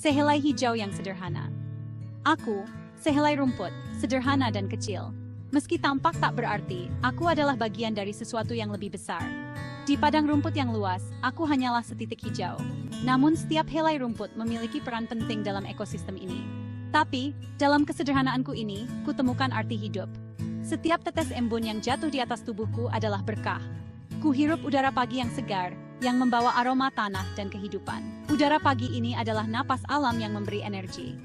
sehelai hijau yang sederhana. Aku, sehelai rumput, sederhana dan kecil. Meski tampak tak berarti, aku adalah bagian dari sesuatu yang lebih besar. Di padang rumput yang luas, aku hanyalah setitik hijau. Namun setiap helai rumput memiliki peran penting dalam ekosistem ini. Tapi, dalam kesederhanaanku ini, kutemukan arti hidup. Setiap tetes embun yang jatuh di atas tubuhku adalah berkah. Kuhirup udara pagi yang segar, yang membawa aroma tanah dan kehidupan. Udara pagi ini adalah napas alam yang memberi energi.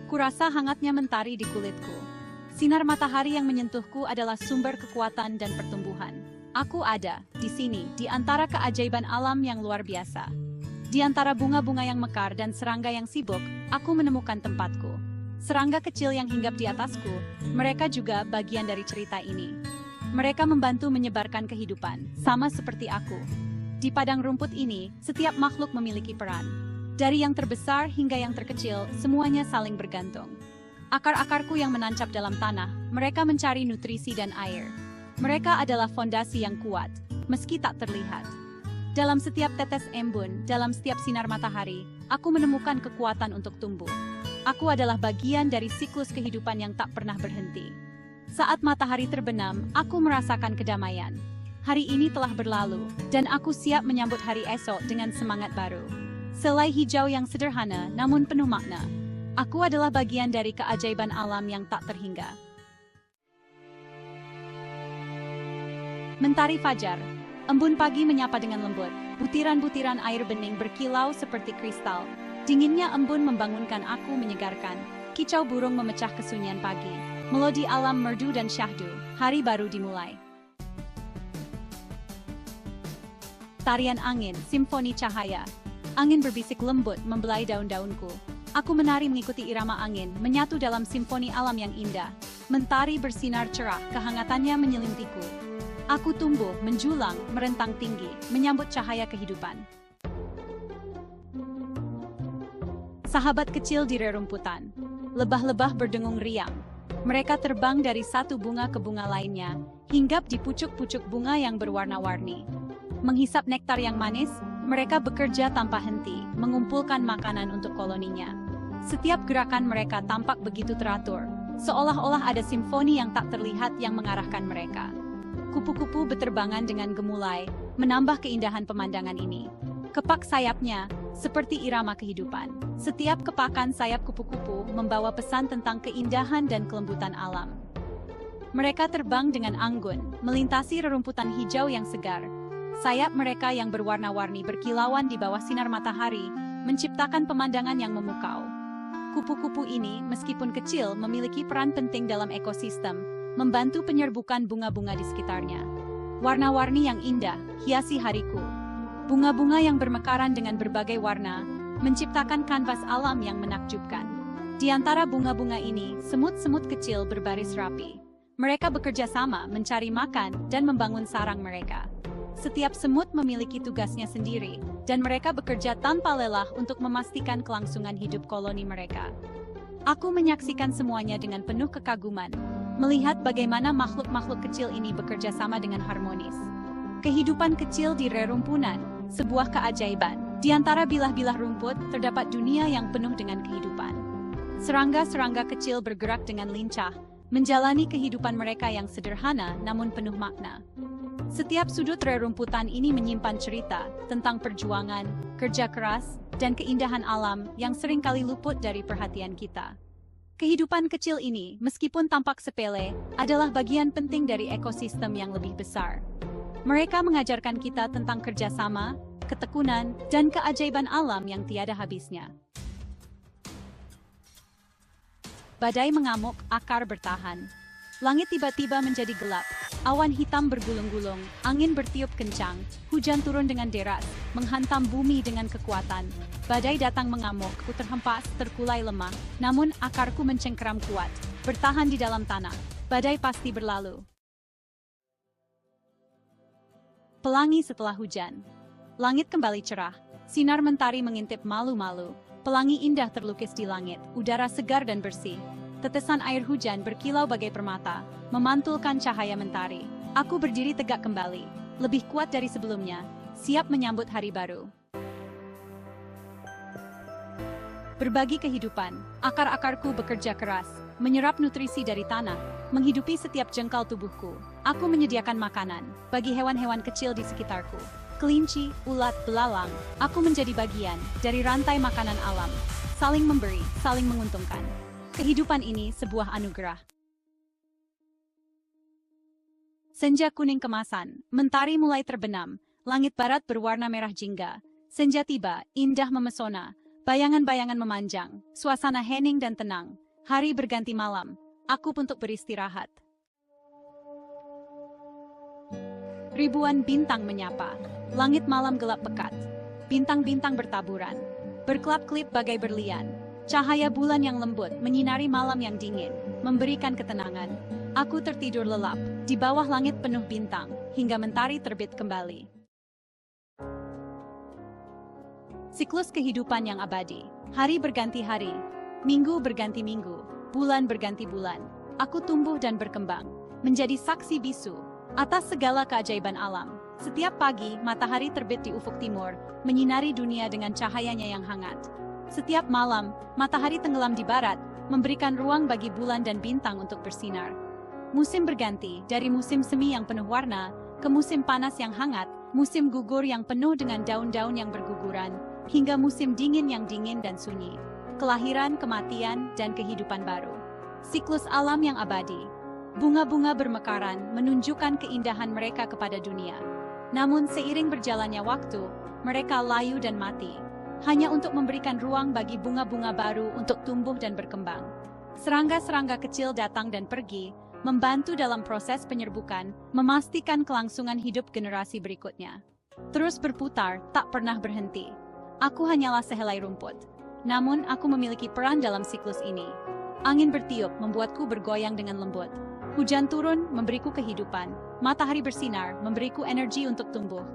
Kurasa hangatnya mentari di kulitku. Sinar matahari yang menyentuhku adalah sumber kekuatan dan pertumbuhan. Aku ada, di sini, di antara keajaiban alam yang luar biasa. Di antara bunga-bunga yang mekar dan serangga yang sibuk, aku menemukan tempatku. Serangga kecil yang hinggap di atasku, mereka juga bagian dari cerita ini. Mereka membantu menyebarkan kehidupan, sama seperti aku. Di padang rumput ini, setiap makhluk memiliki peran. Dari yang terbesar hingga yang terkecil, semuanya saling bergantung. Akar-akarku yang menancap dalam tanah, mereka mencari nutrisi dan air. Mereka adalah fondasi yang kuat, meski tak terlihat. Dalam setiap tetes embun, dalam setiap sinar matahari, aku menemukan kekuatan untuk tumbuh. Aku adalah bagian dari siklus kehidupan yang tak pernah berhenti. Saat matahari terbenam, aku merasakan kedamaian. Hari ini telah berlalu, dan aku siap menyambut hari esok dengan semangat baru. Selai hijau yang sederhana namun penuh makna. Aku adalah bagian dari keajaiban alam yang tak terhingga. Mentari fajar. Embun pagi menyapa dengan lembut. Butiran-butiran air bening berkilau seperti kristal. Dinginnya embun membangunkan aku menyegarkan. Kicau burung memecah kesunyian pagi. Melodi alam merdu dan syahdu. Hari baru dimulai. Tarian angin, simfoni cahaya. Angin berbisik lembut membelai daun-daunku. Aku menari mengikuti irama angin, menyatu dalam simfoni alam yang indah. Mentari bersinar cerah, kehangatannya menyelimutiku. Aku tumbuh, menjulang, merentang tinggi, menyambut cahaya kehidupan. Sahabat kecil di rerumputan. Lebah-lebah berdengung riang. Mereka terbang dari satu bunga ke bunga lainnya, hinggap di pucuk-pucuk bunga yang berwarna-warni. Menghisap nektar yang manis, mereka bekerja tanpa henti, mengumpulkan makanan untuk koloninya. Setiap gerakan mereka tampak begitu teratur, seolah-olah ada simfoni yang tak terlihat yang mengarahkan mereka. Kupu-kupu beterbangan dengan gemulai, menambah keindahan pemandangan ini. Kepak sayapnya, seperti irama kehidupan. Setiap kepakan sayap kupu-kupu membawa pesan tentang keindahan dan kelembutan alam. Mereka terbang dengan anggun, melintasi rerumputan hijau yang segar. Sayap mereka yang berwarna-warni berkilauan di bawah sinar matahari, menciptakan pemandangan yang memukau. Kupu-kupu ini, meskipun kecil, memiliki peran penting dalam ekosistem, membantu penyerbukan bunga-bunga di sekitarnya. Warna-warni yang indah, hiasi hariku. Bunga-bunga yang bermekaran dengan berbagai warna, menciptakan kanvas alam yang menakjubkan. Di antara bunga-bunga ini, semut-semut kecil berbaris rapi. Mereka bekerja sama mencari makan dan membangun sarang mereka. Setiap semut memiliki tugasnya sendiri, dan mereka bekerja tanpa lelah untuk memastikan kelangsungan hidup koloni mereka. Aku menyaksikan semuanya dengan penuh kekaguman, melihat bagaimana makhluk-makhluk kecil ini bekerja sama dengan harmonis. Kehidupan kecil di rerumpunan, sebuah keajaiban. Di antara bilah-bilah rumput, terdapat dunia yang penuh dengan kehidupan. Serangga-serangga kecil bergerak dengan lincah, menjalani kehidupan mereka yang sederhana namun penuh makna. Setiap sudut rerumputan ini menyimpan cerita tentang perjuangan, kerja keras, dan keindahan alam yang seringkali luput dari perhatian kita. Kehidupan kecil ini, meskipun tampak sepele, adalah bagian penting dari ekosistem yang lebih besar. Mereka mengajarkan kita tentang kerjasama, ketekunan, dan keajaiban alam yang tiada habisnya. Badai mengamuk, akar bertahan. Langit tiba-tiba menjadi gelap, awan hitam bergulung-gulung, angin bertiup kencang, hujan turun dengan deras, menghantam bumi dengan kekuatan. Badai datang mengamuk, ku terhempas, terkulai lemah, namun akarku mencengkeram kuat, bertahan di dalam tanah. Badai pasti berlalu. Pelangi setelah hujan. Langit kembali cerah, sinar mentari mengintip malu-malu, pelangi indah terlukis di langit, udara segar dan bersih. Tetesan air hujan berkilau bagai permata, memantulkan cahaya mentari. Aku berdiri tegak kembali, lebih kuat dari sebelumnya, siap menyambut hari baru. berbagi kehidupan. Akar-akarku bekerja keras, menyerap nutrisi dari tanah, menghidupi setiap jengkal tubuhku. Aku menyediakan makanan bagi hewan-hewan kecil di sekitarku. Kelinci, ulat, belalang, aku menjadi bagian dari rantai makanan alam. Saling memberi, saling menguntungkan. Kehidupan ini sebuah anugerah. Senja kuning kemasan, mentari mulai terbenam, langit barat berwarna merah jingga. Senja tiba, indah memesona, bayangan-bayangan memanjang, suasana hening dan tenang. Hari berganti malam, aku untuk beristirahat. Ribuan bintang menyapa, langit malam gelap pekat. Bintang-bintang bertaburan, berkelap-kelip bagai berlian. Cahaya bulan yang lembut menyinari malam yang dingin, memberikan ketenangan. Aku tertidur lelap, di bawah langit penuh bintang, hingga mentari terbit kembali. Siklus kehidupan yang abadi. Hari berganti hari, minggu berganti minggu, bulan berganti bulan. Aku tumbuh dan berkembang, menjadi saksi bisu atas segala keajaiban alam. Setiap pagi, matahari terbit di ufuk timur, menyinari dunia dengan cahayanya yang hangat. Setiap malam, matahari tenggelam di barat, memberikan ruang bagi bulan dan bintang untuk bersinar. Musim berganti, dari musim semi yang penuh warna, ke musim panas yang hangat, musim gugur yang penuh dengan daun-daun yang berguguran, hingga musim dingin yang dingin dan sunyi. Kelahiran, kematian, dan kehidupan baru. Siklus alam yang abadi. Bunga-bunga bermekaran menunjukkan keindahan mereka kepada dunia. Namun seiring berjalannya waktu, mereka layu dan mati, hanya untuk memberikan ruang bagi bunga-bunga baru untuk tumbuh dan berkembang. Serangga-serangga kecil datang dan pergi, membantu dalam proses penyerbukan, memastikan kelangsungan hidup generasi berikutnya. Terus berputar, tak pernah berhenti. Aku hanyalah sehelai rumput. Namun, aku memiliki peran dalam siklus ini. Angin bertiup membuatku bergoyang dengan lembut. Hujan turun memberiku kehidupan. Matahari bersinar memberiku energi untuk tumbuh.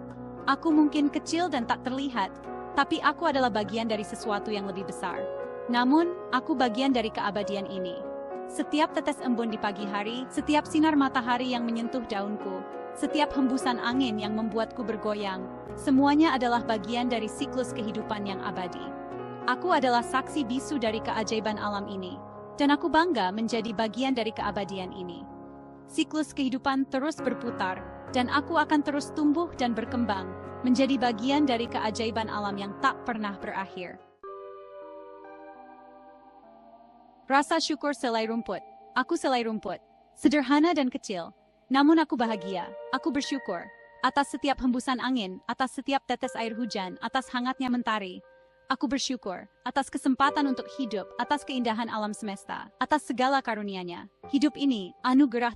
Aku mungkin kecil dan tak terlihat, tapi aku adalah bagian dari sesuatu yang lebih besar. Namun, aku bagian dari keabadian ini. Setiap tetes embun di pagi hari, setiap sinar matahari yang menyentuh daunku, setiap hembusan angin yang membuatku bergoyang, semuanya adalah bagian dari siklus kehidupan yang abadi. Aku adalah saksi bisu dari keajaiban alam ini, dan aku bangga menjadi bagian dari keabadian ini. Siklus kehidupan terus berputar, dan aku akan terus tumbuh dan berkembang, menjadi bagian dari keajaiban alam yang tak pernah berakhir. Rasa syukur selai rumput. Aku selai rumput. Sederhana dan kecil. Namun aku bahagia. Aku bersyukur. Atas setiap hembusan angin, atas setiap tetes air hujan, atas hangatnya mentari. Aku bersyukur. Atas kesempatan untuk hidup, atas keindahan alam semesta, atas segala karunia-Nya. Hidup ini, anugerah